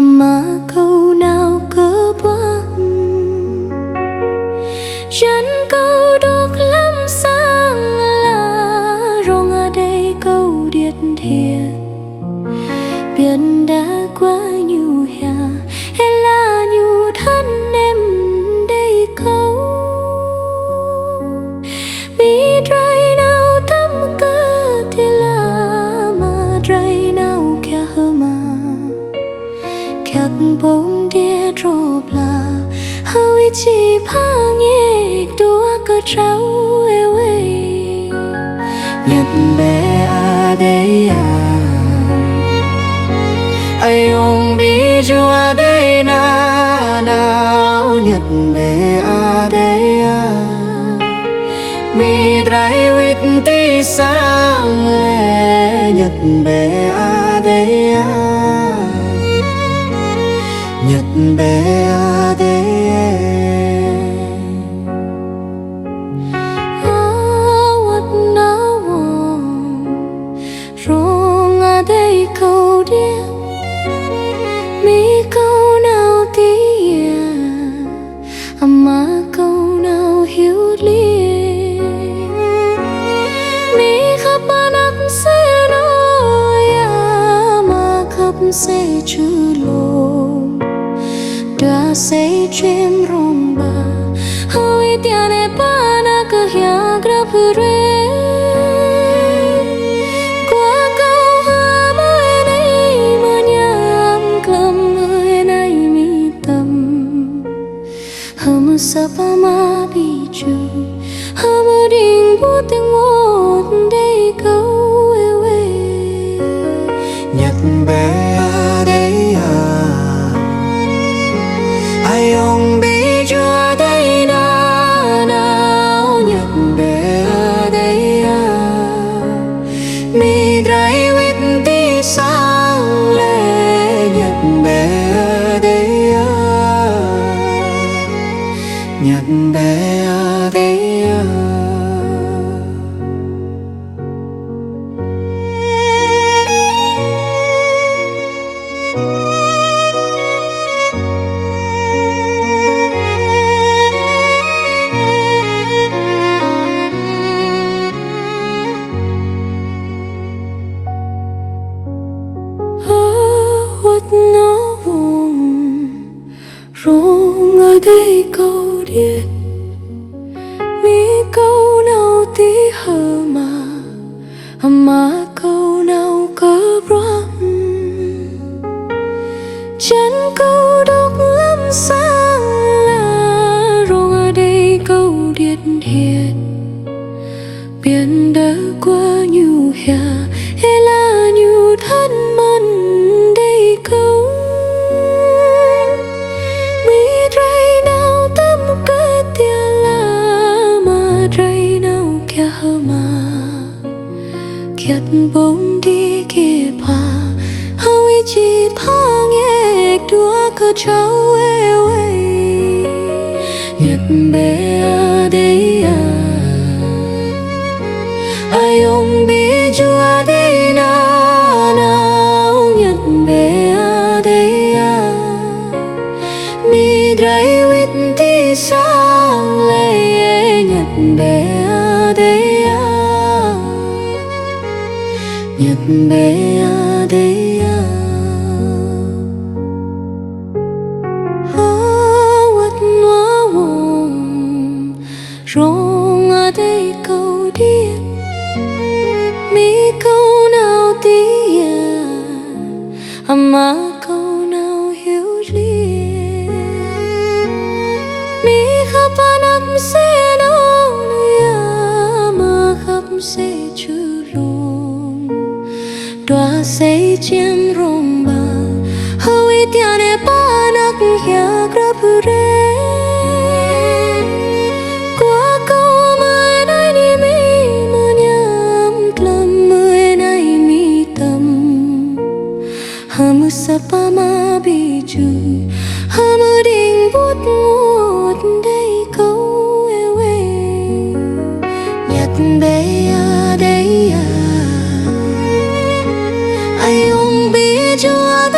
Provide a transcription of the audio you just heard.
mà câu nào cứ quá chân câu đục lắm sáng là rong ở đây câu điệt thiệt biển đã quá nhiều hè hay là nhiều thân em đây câu mi trai nào thăm cơ thì là mà trai nào kia hơ mà các bóng đĩa trộp là hơi chỉ phá nhẹ đua cơ cháu eo ơi nhật bé à đây à ai ông biết chưa đây na nào nhật bé à đây à mi trai vít tí sáng lệ nhật bé à đây à nhật bé à đây câu điệp mi câu nào tía mà câu nào hiểu lý mi khắp nắng sẽ nói mà khắp sẽ chữ lồn đã sẽ chém rong ba hơi tia ne pa na cơ hia grab re sapa ma bi chu hama ding bu tiếng ngôn đây câu ewe nhật bé à đây à ai ông biết chưa đây na nào nhật bé à đây à mi trai vít tí sáng lệ nhật bé à đây à nhật bé à đây à nó buồn rong ở đây câu điệp mi câu nào tí hờ mà câu nào cơ rắm chân câu đục lắm sáng là rong ở đây câu điệt thiệt biển đã qua nhiều hè hay là nhiều thân mân đây câu mi trai nào tâm cơ tia là mà trai nào kia hơ mà kiệt bóng đi kia pa hơi chỉ phá nhẹ đua cơ cháu eo ơi nhật bé à đây à ai ông biết chưa đây na nào nhật bé à đây à mi trai vít tí sáng lệ nhật bé à đây à nhật bé à đây à quất nó buồn rong ở đây câu điệp mi câu nào tía mà câu nào hiểu lý mi khắp nắng sẽ nói mà khắp sẽ chữ lồn đoa sẽ chém rong ba hơi tia ne pa na kia grab re qua câu mai nay đi mi mà nhắm lắm mới nay mi tâm hama sapa ma bi chu hama ding bút ngút đây câu ewe nhật bé à đây à ai ông biết chưa